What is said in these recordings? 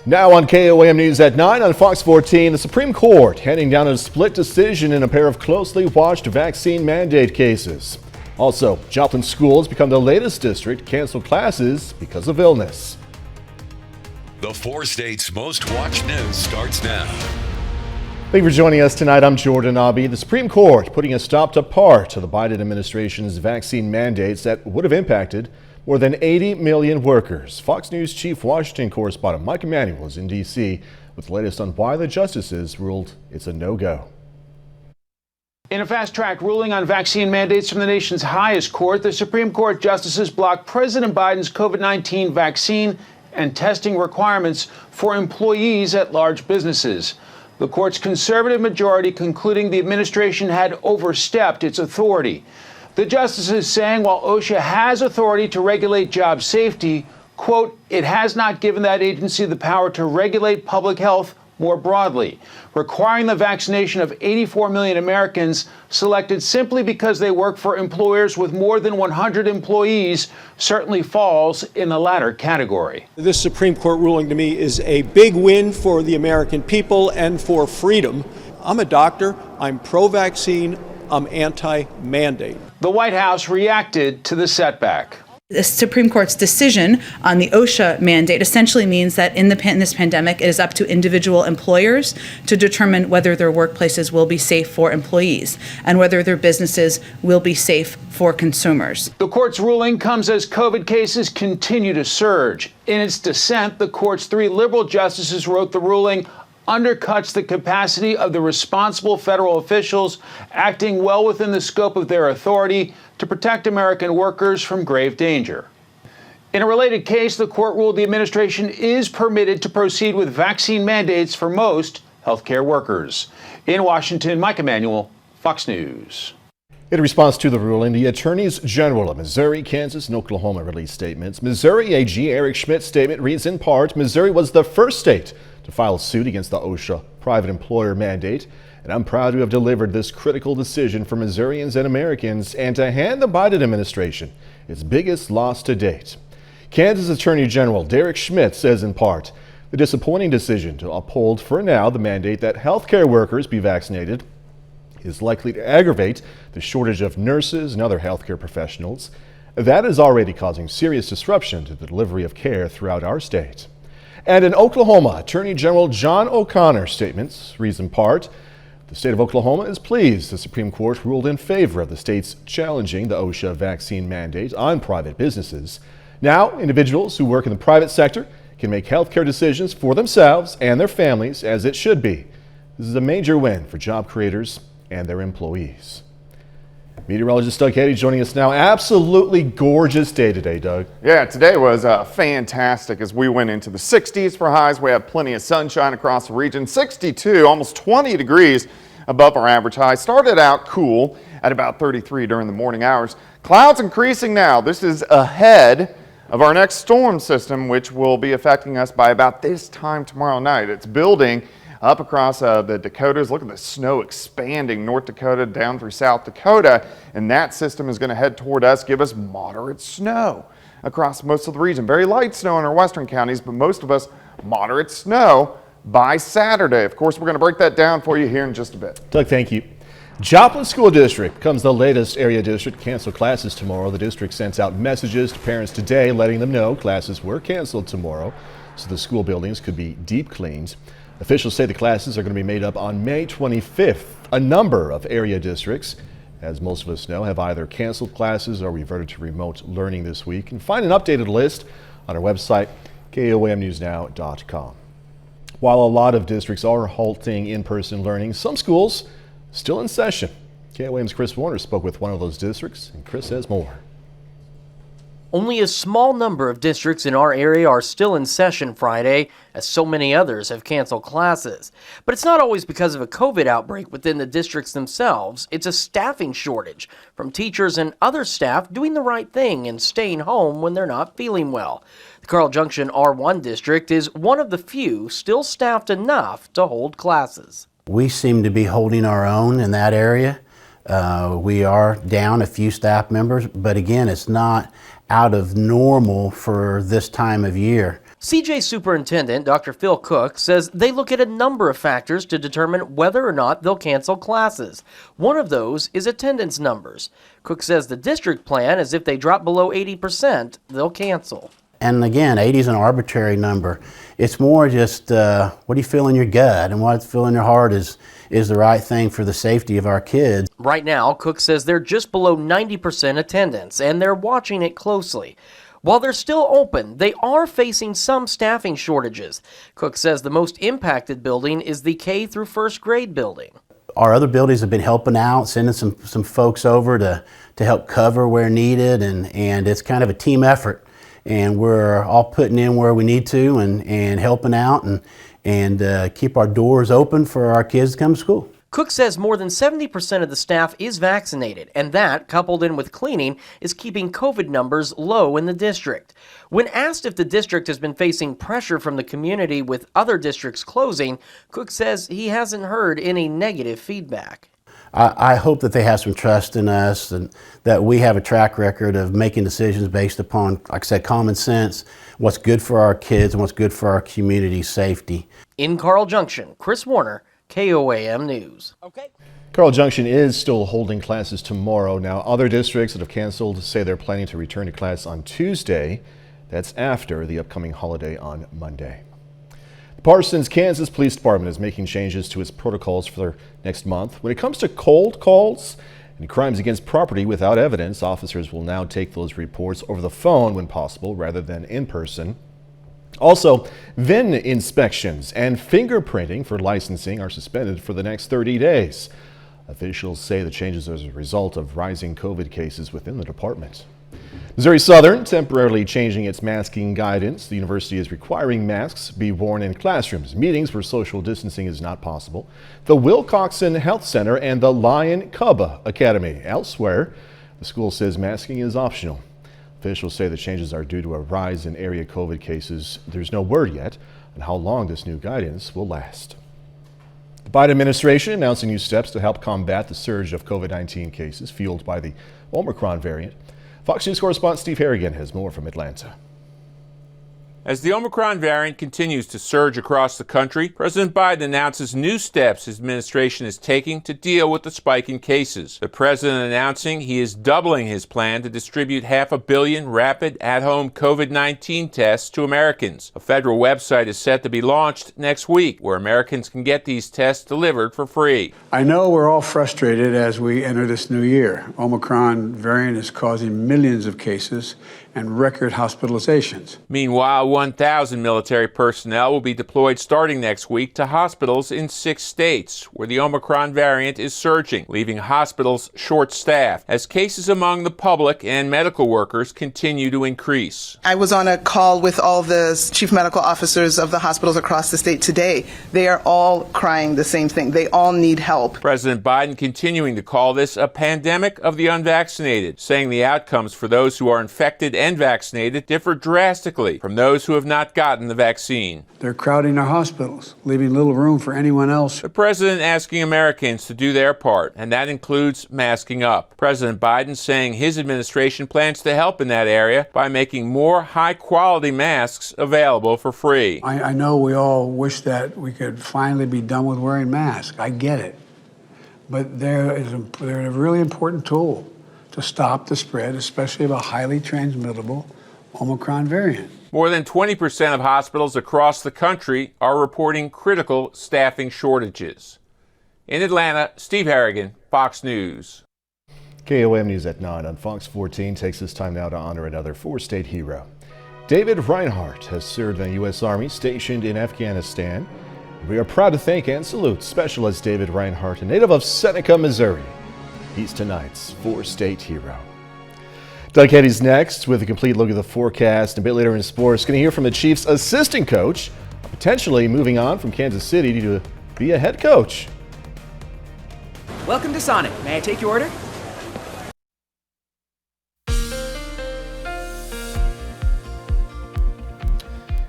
Now on KOAM News at 9 on Fox 14, the Supreme Court handing down a split decision in a pair of closely watched vaccine mandate cases. Also, Joplin schools become the latest district to cancel classes because of illness. The 4 states' most watched news starts now. Thank you for joining us tonight. I'm Jordan Abbey. The Supreme Court putting a stop to part of the Biden administration's vaccine mandates that would have impacted more than 80 million workers. Fox News Chief Washington correspondent Mike Emanuel is in D.C. with the latest on why the justices ruled it's a no-go. In a fast-track ruling on vaccine mandates from the nation's highest court, the Supreme Court justices blocked President Biden's COVID-19 vaccine and testing requirements for employees at large businesses. The court's conservative majority concluding the administration had overstepped its authority. The justices saying while OSHA has authority to regulate job safety, quote, it has not given that agency the power to regulate public health more broadly, requiring the vaccination of 84 million Americans selected simply because they work for employers with more than 100 employees certainly falls in the latter category. This Supreme Court ruling to me is a big win for the American people and for freedom. I'm a doctor, I'm pro-vaccine, I'm anti-mandate. The White House reacted to the setback. The Supreme Court's decision on the OSHA mandate essentially means that in this pandemic, it is up to individual employers to determine whether their workplaces will be safe for employees and whether their businesses will be safe for consumers. The court's ruling comes as COVID cases continue to surge. In its dissent, the court's 3 liberal justices wrote the ruling undercuts the capacity of the responsible federal officials acting well within the scope of their authority to protect American workers from grave danger. In a related case, the court ruled the administration is permitted to proceed with vaccine mandates for most healthcare workers. In Washington, Mike Emanuel, Fox News. In response to the ruling, the attorneys general of Missouri, Kansas, and Oklahoma released statements. Missouri AG Eric Schmidt's statement reads in part, Missouri was the first state to file a suit against the OSHA private employer mandate, and I'm proud to have delivered this critical decision for Missourians and Americans and to hand the Biden administration its biggest loss to date. Kansas Attorney General Derek Schmidt says in part, the disappointing decision to uphold for now the mandate that healthcare workers be vaccinated is likely to aggravate the shortage of nurses and other healthcare professionals. That is already causing serious disruption to the delivery of care throughout our state. And in Oklahoma, Attorney General John O'Connor's statements reads in part, the state of Oklahoma is pleased the Supreme Court ruled in favor of the states challenging the OSHA vaccine mandate on private businesses. Now, individuals who work in the private sector can make healthcare decisions for themselves and their families as it should be. This is a major win for job creators and their employees. Meteorologist Doug Hattie joining us now. Absolutely gorgeous day today, Doug. Yeah, today was fantastic as we went into the 60s for highs. We had plenty of sunshine across the region. 62, almost 20 degrees above our average high. Started out cool at about 33 during the morning hours. Clouds increasing now. This is ahead of our next storm system, which will be affecting us by about this time tomorrow night. It's building up across the Dakotas. Look at the snow expanding North Dakota down through South Dakota, and that system is going to head toward us, give us moderate snow across most of the region. Very light snow in our western counties, but most of us moderate snow by Saturday. Of course, we're going to break that down for you here in just a bit. Doug, thank you. Joplin School District becomes the latest area district to cancel classes tomorrow. The district sends out messages to parents today letting them know classes were canceled tomorrow, so the school buildings could be deep cleaned. Officials say the classes are going to be made up on May 25th. A number of area districts, as most of us know, have either canceled classes or reverted to remote learning this week. You can find an updated list on our website, KOAMnewsnow.com. While a lot of districts are halting in-person learning, some schools still in session. KOAM's Chris Warner spoke with one of those districts, and Chris has more. Only a small number of districts in our area are still in session Friday, as so many others have canceled classes. But it's not always because of a COVID outbreak within the districts themselves. It's a staffing shortage from teachers and other staff doing the right thing and staying home when they're not feeling well. The Carl Junction R1 district is one of the few still staffed enough to hold classes. We seem to be holding our own in that area. We are down a few staff members, but again, it's not out of normal for this time of year. CJ Superintendent Dr. Phil Cook says they look at a number of factors to determine whether or not they'll cancel classes. One of those is attendance numbers. Cook says the district plan is if they drop below 80%, they'll cancel. And again, 80 is an arbitrary number. It's more just what do you feel in your gut, and what you feel in your heart is the right thing for the safety of our kids. Right now, Cook says they're just below 90% attendance, and they're watching it closely. While they're still open, they are facing some staffing shortages. Cook says the most impacted building is the K through first grade building. Our other buildings have been helping out, sending some folks over to help cover where needed, and it's kind of a team effort. And we're all putting in where we need to and helping out and keep our doors open for our kids to come to school. Cook says more than 70% of the staff is vaccinated, and that, coupled in with cleaning, is keeping COVID numbers low in the district. When asked if the district has been facing pressure from the community with other districts closing, Cook says he hasn't heard any negative feedback. I hope that they have some trust in us and that we have a track record of making decisions based upon, like I said, common sense, what's good for our kids and what's good for our community's safety. In Carl Junction, Chris Warner, KOAM News. Carl Junction is still holding classes tomorrow. Now, other districts that have canceled say they're planning to return to class on Tuesday. That's after the upcoming holiday on Monday. The Parsons, Kansas Police Department is making changes to its protocols for next month. When it comes to cold calls and crimes against property without evidence, officers will now take those reports over the phone when possible rather than in person. Also, VIN inspections and fingerprinting for licensing are suspended for the next 30 days. Officials say the changes are as a result of rising COVID cases within the department. Missouri Southern temporarily changing its masking guidance. The university is requiring masks be worn in classrooms, meetings where social distancing is not possible. The Wilcoxon Health Center and the Lion Cub Academy. Elsewhere, the school says masking is optional. Officials say the changes are due to a rise in area COVID cases. There's no word yet on how long this new guidance will last. The Biden administration announcing new steps to help combat the surge of COVID-19 cases fueled by the Omicron variant. Fox News correspondent Steve Harrigan has more from Atlanta. As the Omicron variant continues to surge across the country, President Biden announces new steps his administration is taking to deal with the spike in cases. The president announcing he is doubling his plan to distribute 500 million rapid at-home COVID-19 tests to Americans. A federal website is set to be launched next week where Americans can get these tests delivered for free. I know we're all frustrated as we enter this new year. Omicron variant is causing millions of cases and record hospitalizations. Meanwhile, 1,000 military personnel will be deployed starting next week to hospitals in 6 states where the Omicron variant is surging, leaving hospitals short-staffed as cases among the public and medical workers continue to increase. I was on a call with all the chief medical officers of the hospitals across the state today. They are all crying the same thing. They all need help. President Biden continuing to call this a pandemic of the unvaccinated, saying the outcomes for those who are infected and vaccinated differ drastically from those who have not gotten the vaccine. They're crowding our hospitals, leaving little room for anyone else. The president asking Americans to do their part, and that includes masking up. President Biden saying his administration plans to help in that area by making more high-quality masks available for free. I know we all wish that we could finally be done with wearing masks. I get it. But they're a really important tool to stop the spread, especially of a highly transmittable Omicron variant. More than 20% of hospitals across the country are reporting critical staffing shortages. In Atlanta, Steve Harrigan, Fox News. KOAM News at 9 on Fox 14 takes this time now to honor another four-state hero. David Reinhardt has served in the U.S. Army stationed in Afghanistan. We are proud to thank and salute Specialist David Reinhardt, a native of Seneca, Missouri. He's tonight's four-state hero. Doug Heddy's next with a complete look at the forecast. A bit later in sports, going to hear from the Chiefs' assistant coach, potentially moving on from Kansas City to be a head coach. Welcome to Sonic. May I take your order?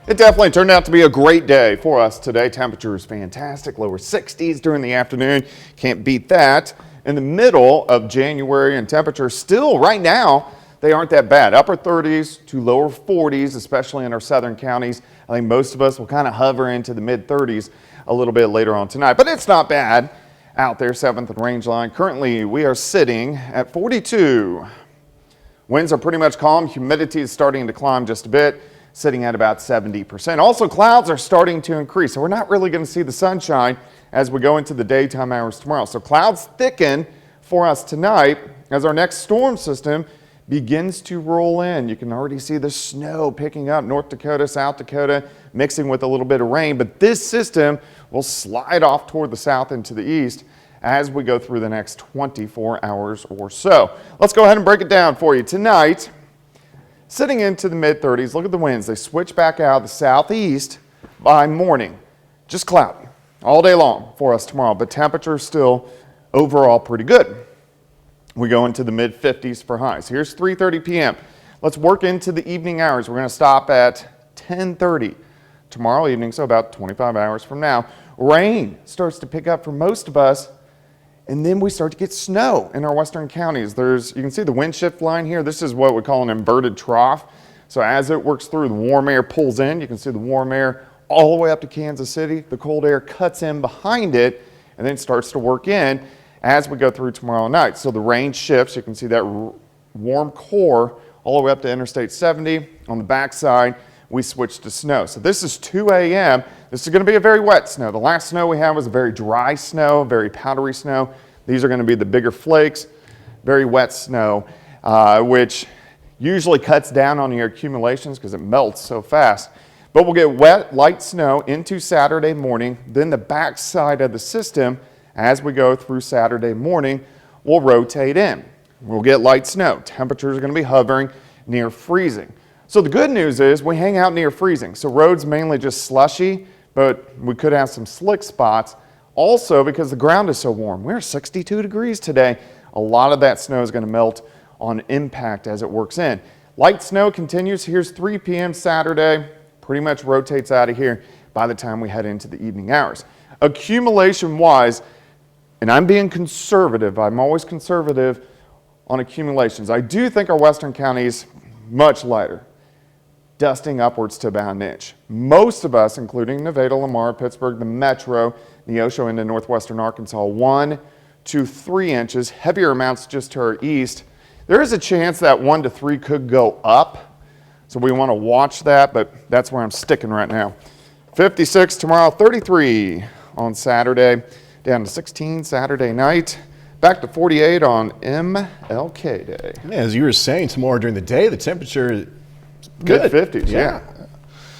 It definitely turned out to be a great day for us today. Temperature is fantastic, lower 60s during the afternoon. Can't beat that. In the middle of January, and temperature still right now they aren't that bad. Upper 30s to lower 40s, especially in our southern counties. I think most of us will kind of hover into the mid 30s a little bit later on tonight, but it's not bad out there, 7th and range line. Currently, we are sitting at 42. Winds are pretty much calm. Humidity is starting to climb just a bit, sitting at about 70%. Also, clouds are starting to increase, so we're not really going to see the sunshine as we go into the daytime hours tomorrow. So clouds thicken for us tonight as our next storm system begins to roll in. You can already see the snow picking up, North Dakota, South Dakota, mixing with a little bit of rain, but this system will slide off toward the south and to the east as we go through the next 24 hours or so. Let's go ahead and break it down for you. Tonight, sitting into the mid 30s, look at the winds. They switch back out the southeast by morning. Just cloudy all day long for us tomorrow, but temperature still overall pretty good. We go into the mid 50s for highs. Here's 3:30 p.m. Let's work into the evening hours. We're going to stop at 10:30 tomorrow evening, so about 25 hours from now. Rain starts to pick up for most of us, and then we start to get snow in our western counties. You can see the wind shift line here. This is what we call an inverted trough. So as it works through, the warm air pulls in. You can see the warm air all the way up to Kansas City. The cold air cuts in behind it and then starts to work in as we go through tomorrow night. So the rain shifts. You can see that warm core all the way up to Interstate 70. On the backside, we switch to snow. So this is 2 a.m. This is going to be a very wet snow. The last snow we had was a very dry snow, very powdery snow. These are going to be the bigger flakes, very wet snow, which usually cuts down on your accumulations because it melts so fast. But we'll get wet, light snow into Saturday morning. Then the backside of the system, as we go through Saturday morning, will rotate in. We'll get light snow. Temperatures are going to be hovering near freezing. So the good news is we hang out near freezing. So roads mainly just slushy, but we could have some slick spots. Also, because the ground is so warm, we're 62 degrees today. A lot of that snow is going to melt on impact as it works in. Light snow continues. Here's 3 p.m. Saturday. Pretty much rotates out of here by the time we head into the evening hours. Accumulation-wise, and I'm being conservative. I'm always conservative on accumulations. I do think our western counties much lighter, dusting upwards to about an inch. Most of us, including Nevada, Lamar, Pittsburgh, the Metro, Neosho into northwestern Arkansas, 1 to 3 inches. Heavier amounts just to our east. There is a chance that 1 to 3 could go up, so we want to watch that, but that's where I'm sticking right now. 56 tomorrow, 33 on Saturday, down to 16 Saturday night, back to 48 on MLK Day. As you were saying, tomorrow during the day, the temperature is good. Mid-50s, yeah.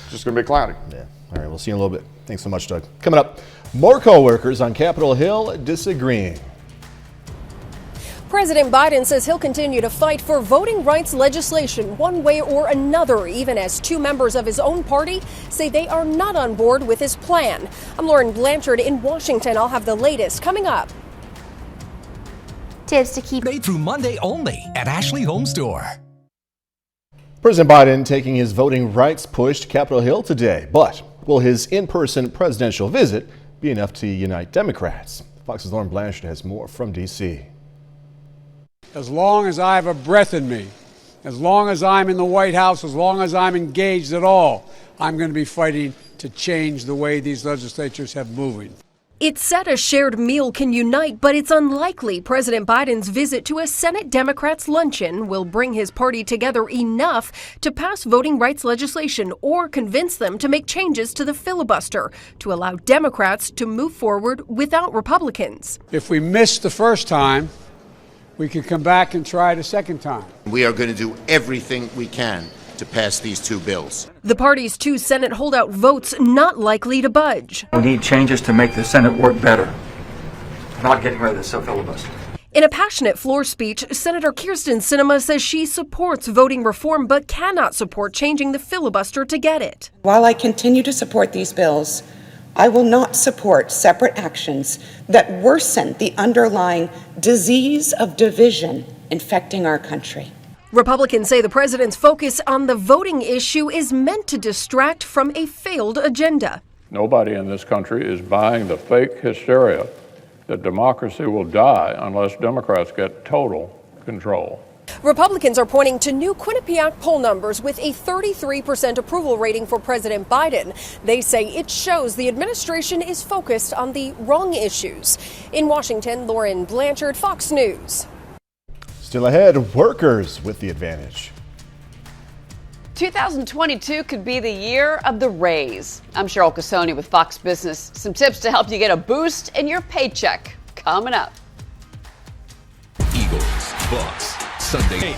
Just going to be cloudy. Yeah. All right, we'll see you in a little bit. Thanks so much, Doug. Coming up, more co-workers on Capitol Hill disagreeing. President Biden says he'll continue to fight for voting rights legislation one way or another, even as 2 members of his own party say they are not on board with his plan. I'm Lauren Blanchard in Washington. I'll have the latest coming up. Tips to keep through Monday only at Ashley Home Store. President Biden taking his voting rights push to Capitol Hill today, but will his in-person presidential visit be enough to unite Democrats? Fox's Lauren Blanchard has more from D.C. As long as I have a breath in me, as long as I'm in the White House, as long as I'm engaged at all, I'm going to be fighting to change the way these legislatures have moving. It's said a shared meal can unite, but it's unlikely President Biden's visit to a Senate Democrats' luncheon will bring his party together enough to pass voting rights legislation or convince them to make changes to the filibuster to allow Democrats to move forward without Republicans. If we miss the first time, we can come back and try it a second time. We are going to do everything we can to pass these 2 bills. The party's 2 Senate holdout votes not likely to budge. We need changes to make the Senate work better, not getting rid of this filibuster. In a passionate floor speech, Senator Kyrsten Sinema says she supports voting reform but cannot support changing the filibuster to get it. While I continue to support these bills, I will not support separate actions that worsen the underlying disease of division infecting our country. Republicans say the president's focus on the voting issue is meant to distract from a failed agenda. Nobody in this country is buying the fake hysteria that democracy will die unless Democrats get total control. Republicans are pointing to new Quinnipiac poll numbers with a 33% approval rating for President Biden. They say it shows the administration is focused on the wrong issues. In Washington, Lauren Blanchard, Fox News. Still ahead, workers with the advantage. 2022 could be the year of the raise. I'm Cheryl Casoni with Fox Business. Some tips to help you get a boost in your paycheck coming up. Eagles, Bucks, Sunday.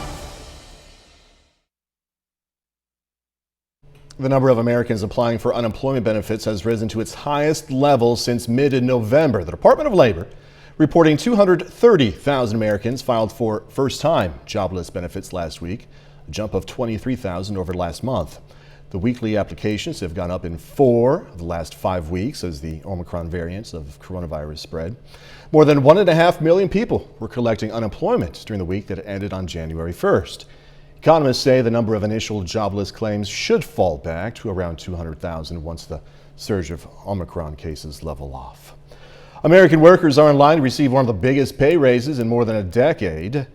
The number of Americans applying for unemployment benefits has risen to its highest level since mid-November. The Department of Labor reporting 230,000 Americans filed for first-time jobless benefits last week, a jump of 23,000 over last month. The weekly applications have gone up in 4 of the last 5 weeks as the Omicron variant of coronavirus spread. More than 1.5 million people were collecting unemployment during the week that ended on January 1st. Economists say the number of initial jobless claims should fall back to around 200,000 once the surge of Omicron cases level off. American workers are in line to receive one of the biggest pay raises in more than a decade.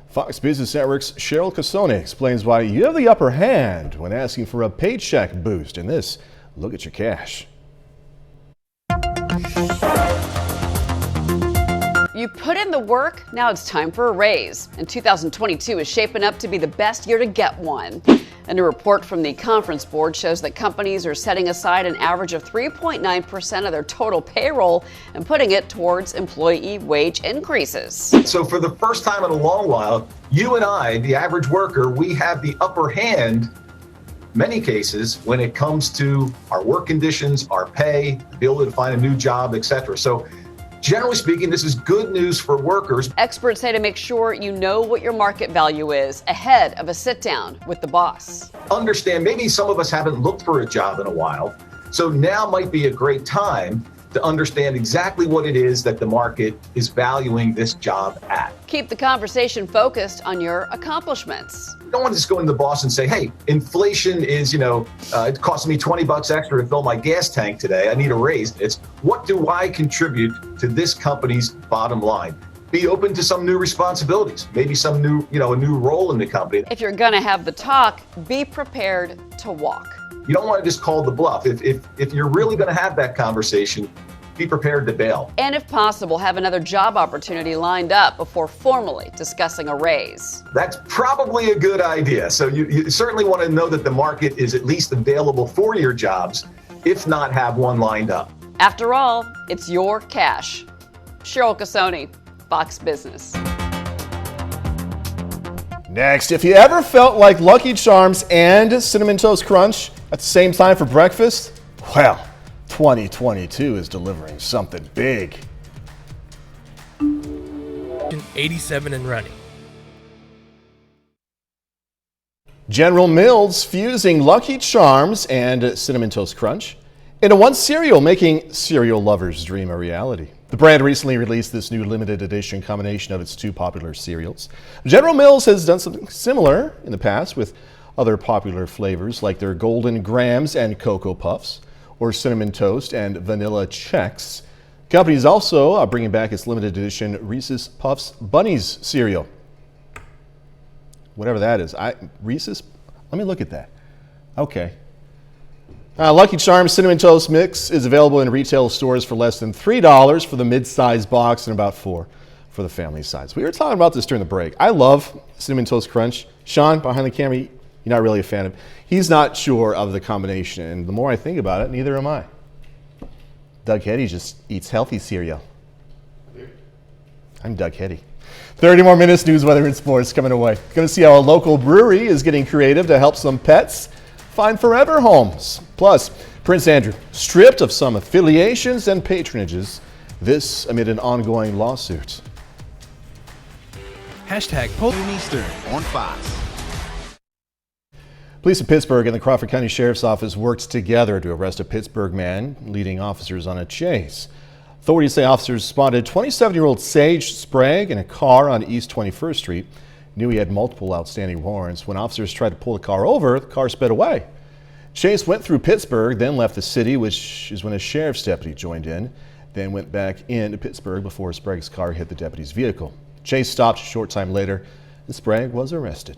Fox Business Network's Cheryl Casoni explains why you have the upper hand when asking for a paycheck boost in this Look at Your Cash. You put in the work, now it's time for a raise. And 2022 is shaping up to be the best year to get one. And a report from the Conference Board shows that companies are setting aside an average of 3.9% of their total payroll and putting it towards employee wage increases. So for the first time in a long while, you and I, the average worker, we have the upper hand, many cases, when it comes to our work conditions, our pay, the ability to find a new job, etc. So generally speaking, this is good news for workers. Experts say to make sure you know what your market value is ahead of a sit-down with the boss. Understand, maybe some of us haven't looked for a job in a while, so now might be a great time to understand exactly what it is that the market is valuing this job at. Keep the conversation focused on your accomplishments. You don't want to just go into the boss and say, hey, inflation is, it cost me $20 extra to fill my gas tank today. I need a raise. It's what do I contribute to this company's bottom line? Be open to some new responsibilities, maybe some new, a new role in the company. If you're going to have the talk, be prepared to walk. You don't want to just call the bluff. If you're really going to have that conversation, be prepared to bail. And if possible, have another job opportunity lined up before formally discussing a raise. That's probably a good idea. So you certainly want to know that the market is at least available for your jobs, if not have one lined up. After all, it's your cash. Cheryl Casoni, Fox Business. Next, if you ever felt like Lucky Charms and Cinnamon Toast Crunch at the same time for breakfast, well, 2022 is delivering something big. 87 and running. General Mills fusing Lucky Charms and Cinnamon Toast Crunch into one cereal, making cereal lovers' dream a reality. The brand recently released this new limited edition combination of its two popular cereals. General Mills has done something similar in the past with other popular flavors like their Golden Grahams and Cocoa Puffs, or Cinnamon Toast and Vanilla Chex. The company is also bringing back its limited edition Reese's Puffs Bunnies cereal. Whatever that is. Reese's? Let me look at that. Okay. Lucky Charms Cinnamon Toast Mix is available in retail stores for less than $3 for the mid-size box and about $4 for the family size. We were talking about this during the break. I love Cinnamon Toast Crunch. Sean, behind the camera, you're not really a fan of it. He's not sure of the combination, and the more I think about it, neither am I. Doug Heddy just eats healthy cereal. I'm Doug Heddy. 30 more minutes, news, weather, and sports coming away. Going to see how a local brewery is getting creative to help some pets find forever homes. Plus, Prince Andrew stripped of some affiliations and patronages, this amid an ongoing lawsuit. Hashtag Eastern on Fox. Police in Pittsburgh and the Crawford County Sheriff's Office worked together to arrest a Pittsburgh man leading officers on a chase. Authorities say officers spotted 27-year-old Sage Sprague in a car on East 21st Street. Knew he had multiple outstanding warrants. When officers tried to pull the car over, the car sped away. Chase went through Pittsburgh, then left the city, which is when a sheriff's deputy joined in, then went back into Pittsburgh before Sprague's car hit the deputy's vehicle. Chase stopped a short time later and Sprague was arrested.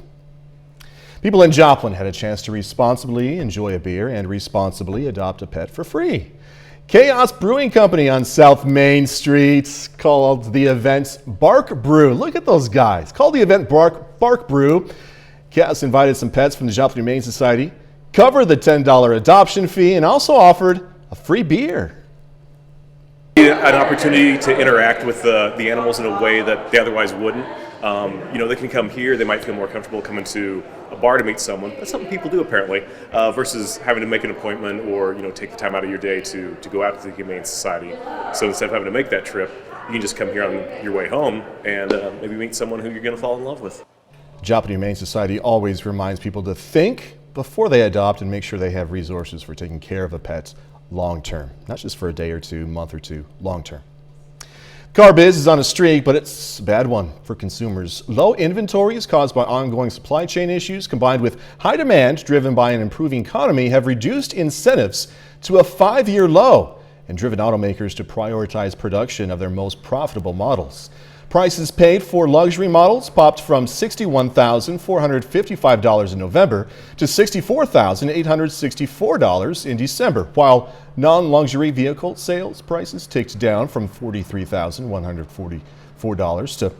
People in Joplin had a chance to responsibly enjoy a beer and responsibly adopt a pet for free. Chaos Brewing Company on South Main Street called the event Bark Brew. Look at those guys. Called the event Bark Brew. Chaos invited some pets from the Joplin Humane Society, covered the $10 adoption fee, and also offered a free beer. An opportunity to interact with the animals in a way that they otherwise wouldn't. They can come here, they might feel more comfortable coming to a bar to meet someone. That's something people do apparently, versus having to make an appointment or take the time out of your day to go out to the Humane Society. So instead of having to make that trip, you can just come here on your way home and maybe meet someone who you're going to fall in love with. Joplin Humane Society always reminds people to think before they adopt and make sure they have resources for taking care of a pet long term, not just for a day or two, month or two, long term. Car biz is on a streak, but it's a bad one for consumers. Low inventory is caused by ongoing supply chain issues combined with high demand driven by an improving economy have reduced incentives to a 5-year low and driven automakers to prioritize production of their most profitable models. Prices paid for luxury models popped from $61,455 in November to $64,864 in December, while non-luxury vehicle sales prices ticked down from $43,144 to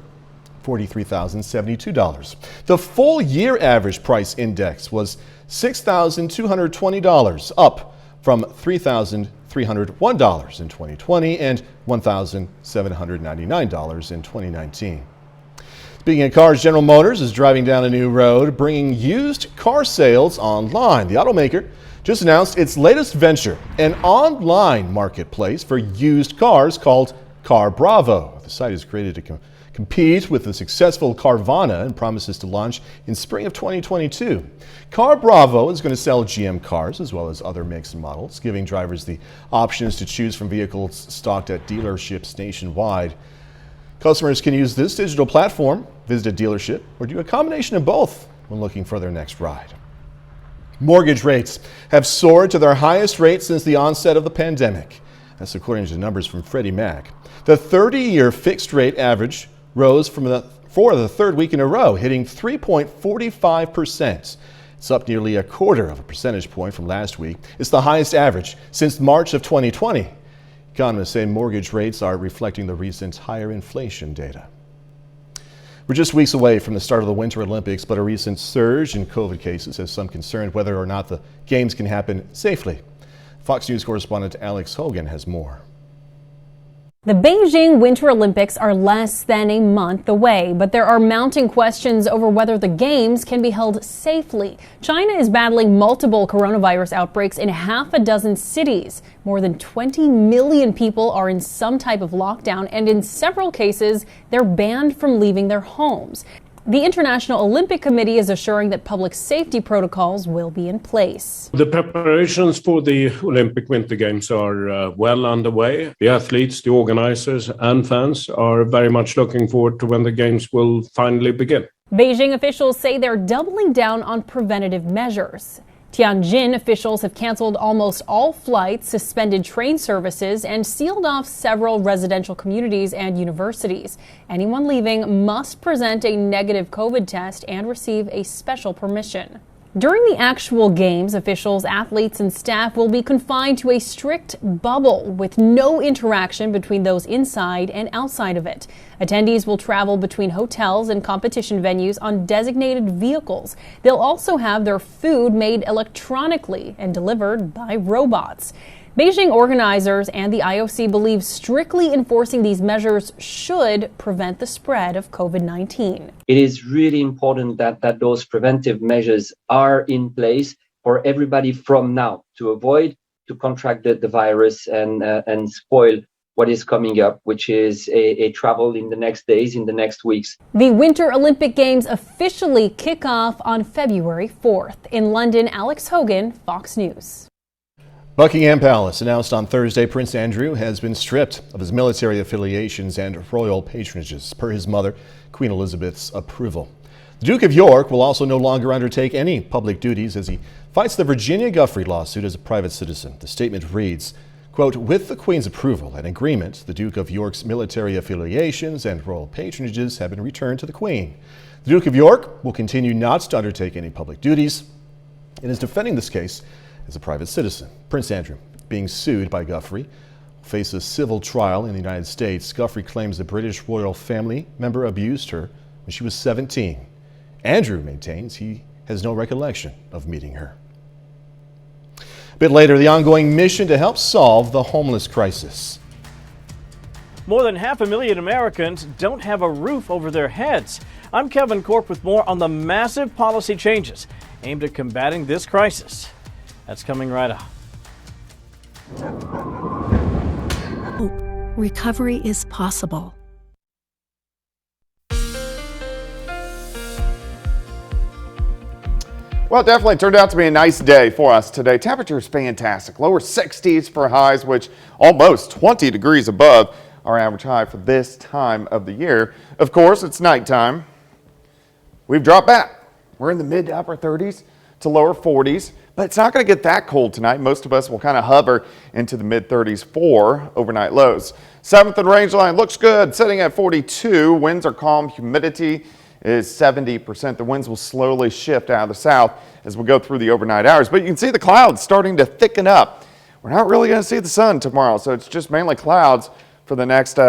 $43,072. The full year average price index was $6,220, up from $3,301 in 2020 and $1,799 in 2019. Speaking of cars, General Motors is driving down a new road, bringing used car sales online. The automaker just announced its latest venture, an online marketplace for used cars called Car Bravo. The site is created to compete with the successful Carvana and promises to launch in spring of 2022. Car Bravo is going to sell GM cars as well as other makes and models, giving drivers the options to choose from vehicles stocked at dealerships nationwide. Customers can use this digital platform, visit a dealership, or do a combination of both when looking for their next ride. Mortgage rates have soared to their highest rate since the onset of the pandemic. That's according to numbers from Freddie Mac. The 30-year fixed rate average rose for the third week in a row, hitting 3.45%. It's up nearly a quarter of a percentage point from last week. It's the highest average since March of 2020. Economists say mortgage rates are reflecting the recent higher inflation data. We're just weeks away from the start of the Winter Olympics, but a recent surge in COVID cases has some concern whether or not the games can happen safely. Fox News correspondent Alex Hogan has more. The Beijing Winter Olympics are less than a month away, but there are mounting questions over whether the Games can be held safely. China is battling multiple coronavirus outbreaks in half a dozen cities. More than 20 million people are in some type of lockdown, and in several cases, they're banned from leaving their homes. The International Olympic Committee is assuring that public safety protocols will be in place. The preparations for the Olympic Winter Games are well underway. The athletes, the organizers, and fans are very much looking forward to when the Games will finally begin. Beijing officials say they're doubling down on preventative measures. Tianjin officials have canceled almost all flights, suspended train services, and sealed off several residential communities and universities. Anyone leaving must present a negative COVID test and receive a special permission. During the actual games, officials, athletes, and staff will be confined to a strict bubble with no interaction between those inside and outside of it. Attendees will travel between hotels and competition venues on designated vehicles. They'll also have their food made electronically and delivered by robots. Beijing organizers and the IOC believe strictly enforcing these measures should prevent the spread of COVID-19. It is really important that those preventive measures are in place for everybody from now to avoid to contract the virus and spoil what is coming up, which is a travel in the next days, in the next weeks. The Winter Olympic Games officially kick off on February 4th. In London, Alex Hogan, Fox News. Buckingham Palace announced on Thursday Prince Andrew has been stripped of his military affiliations and royal patronages per his mother, Queen Elizabeth's approval. The Duke of York will also no longer undertake any public duties as he fights the Virginia Guffey lawsuit as a private citizen. The statement reads, Quote, with the Queen's approval and agreement, the Duke of York's military affiliations and royal patronages have been returned to the Queen. The Duke of York will continue not to undertake any public duties and is defending this case as a private citizen. Prince Andrew, being sued by Guthrie, will face a civil trial in the United States. Guthrie claims the British royal family member abused her when she was 17. Andrew maintains he has no recollection of meeting her. A bit later, the ongoing mission to help solve the homeless crisis. More than 500,000 Americans don't have a roof over their heads. I'm Kevin Corp with more on the massive policy changes aimed at combating this crisis. That's coming right up. Recovery is possible. Well, it definitely turned out to be a nice day for us today. Temperature is fantastic. Lower 60s for highs, which almost 20 degrees above our average high for this time of the year. Of course, it's nighttime. We've dropped back. We're in the mid to upper 30s to lower 40s, but it's not going to get that cold tonight. Most of us will kind of hover into the mid 30s for overnight lows. 7th and range line looks good, sitting at 42. Winds are calm. Humidity is 70%. The winds will slowly shift out of the south as we go through the overnight hours, but you can see the clouds starting to thicken up. We're not really going to see the sun tomorrow, so it's just mainly clouds for the next,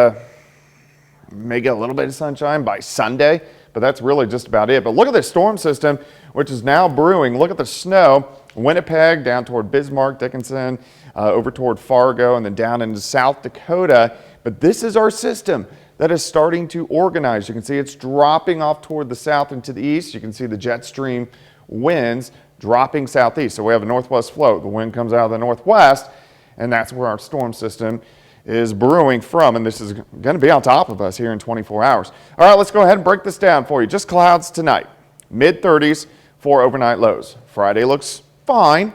may get a little bit of sunshine by Sunday, but that's really just about it. But look at the storm system, which is now brewing. Look at the snow. Winnipeg down toward Bismarck, Dickinson, over toward Fargo, and then down into South Dakota. But this is our system that is starting to organize. You can see it's dropping off toward the south and to the east. You can see the jet stream winds dropping southeast. So we have a northwest flow. The wind comes out of the northwest, and that's where our storm system is brewing from. And this is going to be on top of us here in 24 hours. All right, let's go ahead and break this down for you. Just clouds tonight. Mid 30s for overnight lows. Friday looks fine.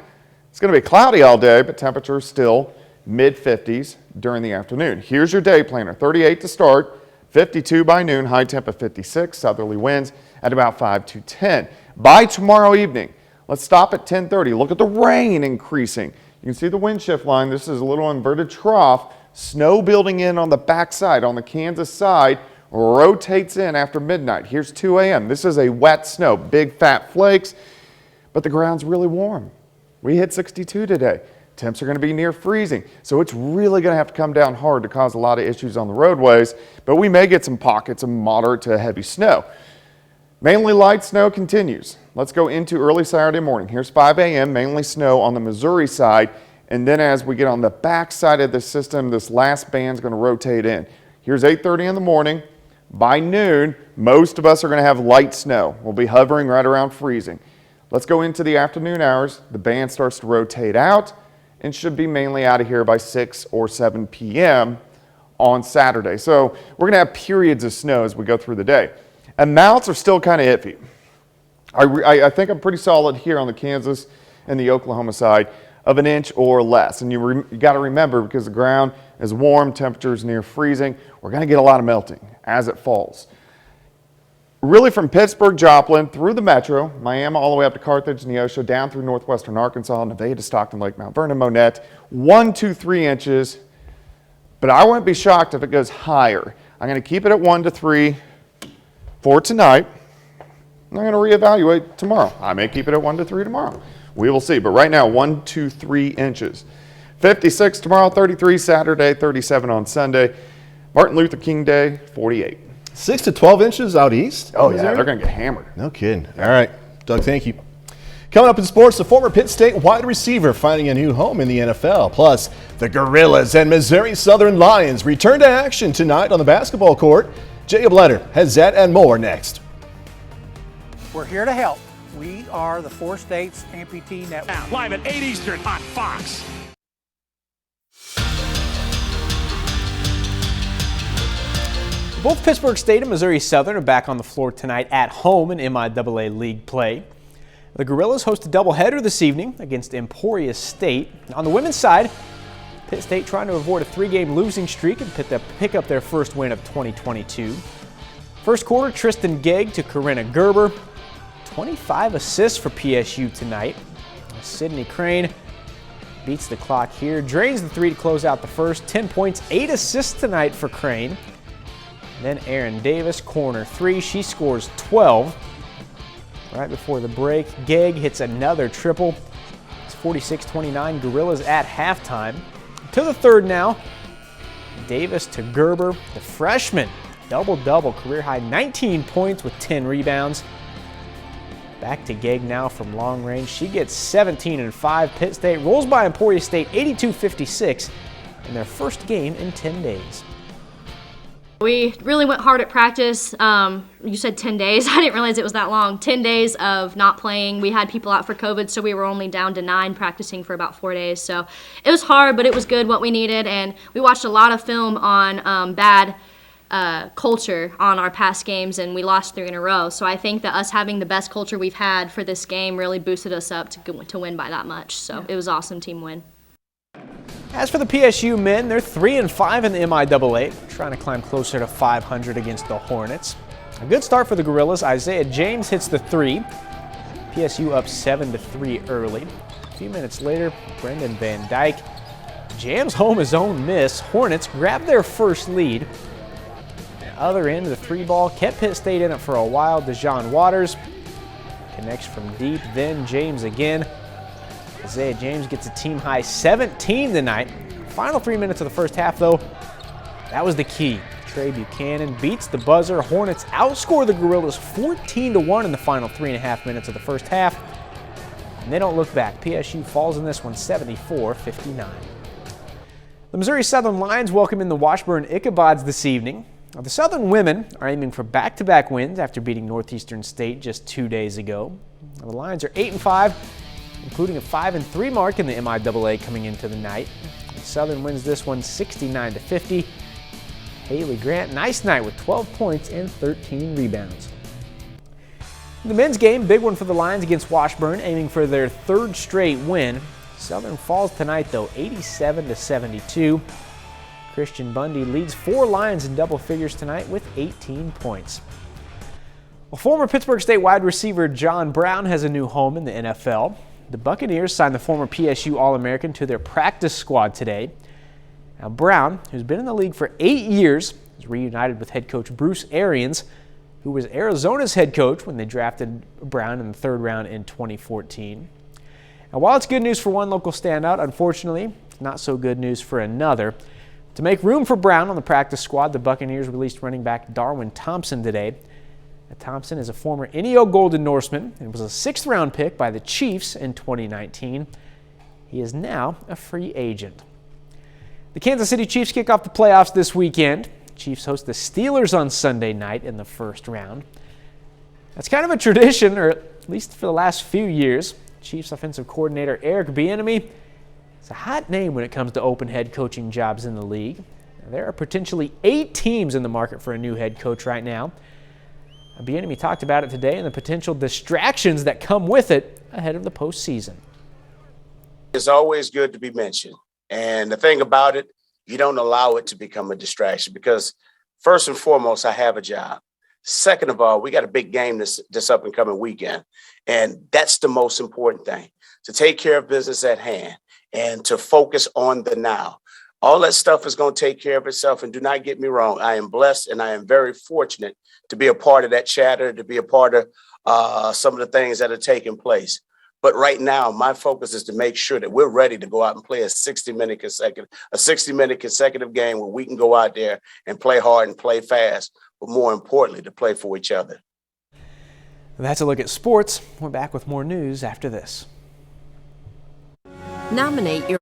It's going to be cloudy all day, but temperature still mid 50s during the afternoon. Here's your day planner. 38 to start, 52 by noon, high temp of 56, southerly winds at about 5 to 10. By tomorrow evening, let's stop at 10:30. Look at the rain increasing. You can see the wind shift line. This is a little inverted trough. Snow building in on the backside, on the Kansas side, rotates in after midnight. Here's 2 a.m. This is a wet snow, big fat flakes, but the ground's really warm. We hit 62 today. Temps are going to be near freezing, so it's really going to have to come down hard to cause a lot of issues on the roadways, but we may get some pockets of moderate to heavy snow. Mainly light snow continues. Let's go into early Saturday morning. Here's 5 a.m., mainly snow on the Missouri side, and then as we get on the back side of the system, this last band's going to rotate in. Here's 8:30 in the morning. By noon, most of us are going to have light snow. We'll be hovering right around freezing. Let's go into the afternoon hours. The band starts to rotate out and should be mainly out of here by 6 or 7 p.m. on Saturday. So we're going to have periods of snow as we go through the day. Amounts are still kind of iffy. I think I'm pretty solid here on the Kansas and the Oklahoma side of an inch or less. And you got to remember, because the ground is warm, temperatures near freezing, we're going to get a lot of melting as it falls. Really from Pittsburgh, Joplin, through the metro, Miami, all the way up to Carthage, Neosho, down through northwestern Arkansas, Nevada, Stockton, Lake Mount Vernon, Monette, 1, 2, 3 inches. But I wouldn't be shocked if it goes higher. I'm going to keep it at 1 to 3 for tonight. I'm going to reevaluate tomorrow. I may keep it at 1 to 3 tomorrow. We will see. But right now, 1, 2, 3 inches. 56 tomorrow, 33 Saturday, 37 on Sunday. Martin Luther King Day, 48. 6 to 12 inches out east? Oh, yeah, they're going to get hammered. No kidding. All right, Doug, thank you. Coming up in sports, the former Pitt State wide receiver finding a new home in the NFL. Plus, the Gorillas and Missouri Southern Lions return to action tonight on the basketball court. Jacob Leonard has that and more next. We're here to help. We are the Four States Amputee Network. Live at 8 Eastern on Fox. Both Pittsburgh State and Missouri Southern are back on the floor tonight at home in MIAA League play. The Gorillas host a doubleheader this evening against Emporia State. On the women's side, Pitt State trying to avoid a 3-game losing streak and pick up their first win of 2022. First quarter, Tristan Gegg to Corinna Gerber. 25 assists for PSU tonight. Sydney Crane beats the clock here, drains the three to close out the first. 10 points, 8 assists tonight for Crane. Then Aaron Davis, corner three, she scores 12. Right before the break, Gegg hits another triple. It's 46-29, Gorillas at halftime. To the third now, Davis to Gerber, the freshman. Double-double, career-high 19 points with 10 rebounds. Back to Gegg now from long range. She gets 17 and 5. Pitt State rolls by Emporia State 82-56 in their first game in 10 days. We really went hard at practice. You said 10 days. I didn't realize it was that long. 10 days of not playing. We had people out for COVID, so we were only down to 9 practicing for about 4 days. So it was hard, but it was good, what we needed. And we watched a lot of film on bad culture on our past games, and we lost 3 in a row. So I think that us having the best culture we've had for this game really boosted us up to win by that much. So it was an awesome team win. As for the PSU men, they're 3-5 in the MIAA, trying to climb closer to 500 against the Hornets. A good start for the Gorillas. Isaiah James hits the three. PSU up 7-3 early. A few minutes later, Brendan Van Dyke jams home his own miss. Hornets grab their first lead. The other end of the three ball kept Pitt State in it for a while. DeJohn Waters connects from deep, then James again. Isaiah James gets a team-high 17 tonight. Final 3 minutes of the first half, though, that was the key. Trey Buchanan beats the buzzer. Hornets outscore the Gorillas 14-1 in the final 3.5 minutes of the first half. And they don't look back. PSU falls in this one 74-59. The Missouri Southern Lions welcome in the Washburn Ichabods this evening. Now, the Southern women are aiming for back-to-back wins after beating Northeastern State just 2 days ago. Now, the Lions are 8-5. Including a 5-3 mark in the MIAA coming into the night. Southern wins this one 69-50. Haley Grant, nice night with 12 points and 13 rebounds. In the men's game, big one for the Lions against Washburn, aiming for their 3rd straight win. Southern falls tonight though, 87-72. Christian Bundy leads 4 Lions in double figures tonight with 18 points. Well, former Pittsburgh State wide receiver John Brown has a new home in the NFL. The Buccaneers signed the former PSU All-American to their practice squad today. Now Brown, who's been in the league for 8 years, is reunited with head coach Bruce Arians, who was Arizona's head coach when they drafted Brown in the 3rd round in 2014. Now while it's good news for one local standout, unfortunately, not so good news for another. To make room for Brown on the practice squad, the Buccaneers released running back Darwin Thompson today. Thompson is a former NEO Golden Norseman and was a 6th-round pick by the Chiefs in 2019. He is now a free agent. The Kansas City Chiefs kick off the playoffs this weekend. Chiefs host the Steelers on Sunday night in the 1st round. That's kind of a tradition, or at least for the last few years. Chiefs offensive coordinator Eric Bieniemy is a hot name when it comes to open head coaching jobs in the league. There are potentially 8 teams in the market for a new head coach right now. Bieniemy talked about it today and the potential distractions that come with it ahead of the postseason. It's always good to be mentioned. And the thing about it, you don't allow it to become a distraction because first and foremost, I have a job. Second of all, we got a big game this up and coming weekend. And that's the most important thing, to take care of business at hand and to focus on the now. All that stuff is going to take care of itself. And do not get me wrong, I am blessed and I am very fortunate to be a part of that chatter, to be a part of some of the things that are taking place. But right now, my focus is to make sure that we're ready to go out and play a 60-minute consecutive game where we can go out there and play hard and play fast, but more importantly, to play for each other. That's a look at sports. We're back with more news after this. Nominate your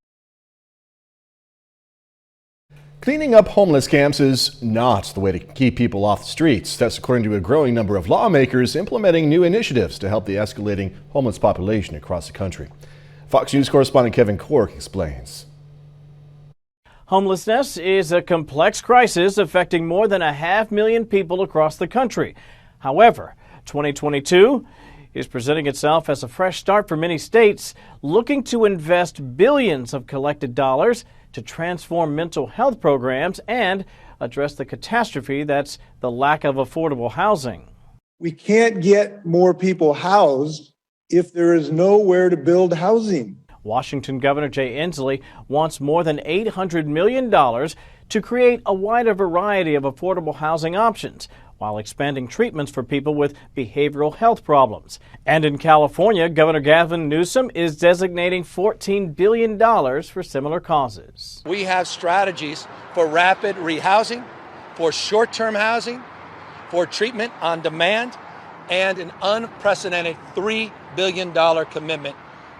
Cleaning up homeless camps is not the way to keep people off the streets. That's according to a growing number of lawmakers implementing new initiatives to help the escalating homeless population across the country. Fox News correspondent Kevin Cork explains. Homelessness is a complex crisis affecting more than 500,000 people across the country. However, 2022 is presenting itself as a fresh start for many states looking to invest billions of collected dollars to transform mental health programs and address the catastrophe that's the lack of affordable housing. We can't get more people housed if there is nowhere to build housing. Washington Governor Jay Inslee wants more than $800 million to create a wider variety of affordable housing options, while expanding treatments for people with behavioral health problems. And in California, Governor Gavin Newsom is designating $14 billion for similar causes. We have strategies for rapid rehousing, for short-term housing, for treatment on demand, and an unprecedented $3 billion commitment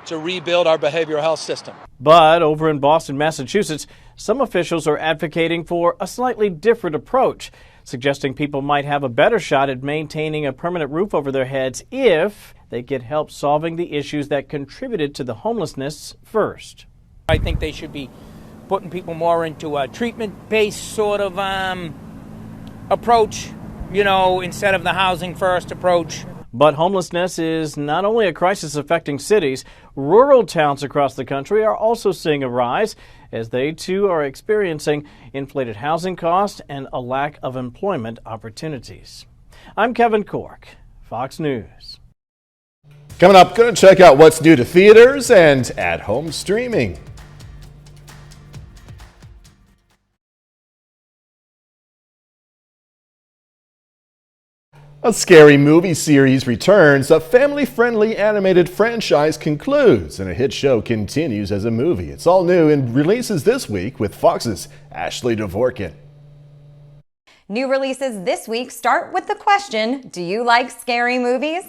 to rebuild our behavioral health system. But over in Boston, Massachusetts, some officials are advocating for a slightly different approach, suggesting people might have a better shot at maintaining a permanent roof over their heads if they get help solving the issues that contributed to the homelessness first. I think they should be putting people more into a treatment-based sort of approach, instead of the housing first approach. But homelessness is not only a crisis affecting cities, rural towns across the country are also seeing a rise as they too are experiencing inflated housing costs and a lack of employment opportunities. I'm Kevin Cork, Fox News. Coming up, going to check out what's new to theaters and at-home streaming. A scary movie series returns, a family-friendly animated franchise concludes, and a hit show continues as a movie. It's all new and releases this week with Fox's Ashley Dvorkin. New releases this week start with the question, do you like scary movies?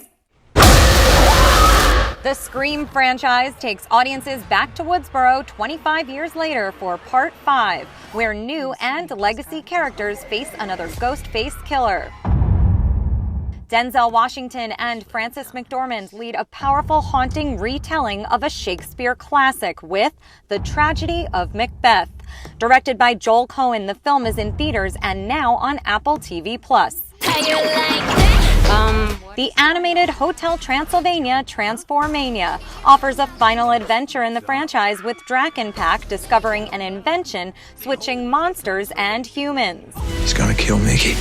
The Scream franchise takes audiences back to Woodsboro 25 years later for Part 5, where new and legacy characters face another ghost-faced killer. Denzel Washington and Frances McDormand lead a powerful, haunting retelling of a Shakespeare classic with The Tragedy of Macbeth. Directed by Joel Cohen, the film is in theaters and now on Apple TV+. The animated Hotel Transylvania Transformania offers a final adventure in the franchise with Drakenpack discovering an invention switching monsters and humans. He's gonna kill Mickey.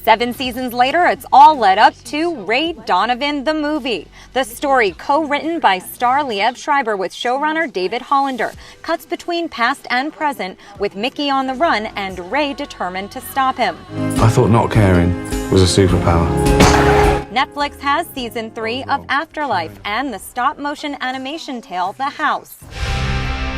7 seasons later, it's all led up to Ray Donovan the Movie. The story, co-written by star Liev Schreiber with showrunner David Hollander, cuts between past and present, with Mickey on the run and Ray determined to stop him. I thought not caring was a superpower. Netflix has season 3 of Afterlife and the stop-motion animation tale The House.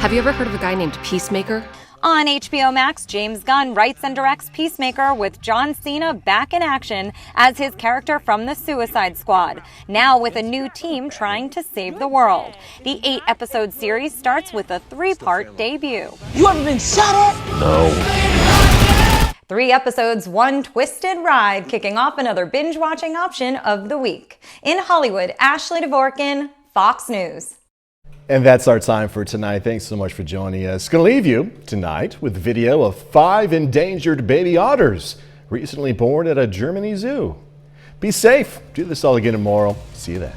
Have you ever heard of a guy named Peacemaker? On HBO Max, James Gunn writes and directs Peacemaker with John Cena back in action as his character from the Suicide Squad, now with a new team trying to save the world. The 8-episode series starts with a 3-part debut. You ever been shot at? No. 3 episodes, 1 twisted ride, kicking off another binge-watching option of the week. In Hollywood, Ashley Dvorkin, Fox News. And that's our time for tonight. Thanks so much for joining us. Going to leave you tonight with video of 5 endangered baby otters recently born at a Germany zoo. Be safe. Do this all again tomorrow. See you then.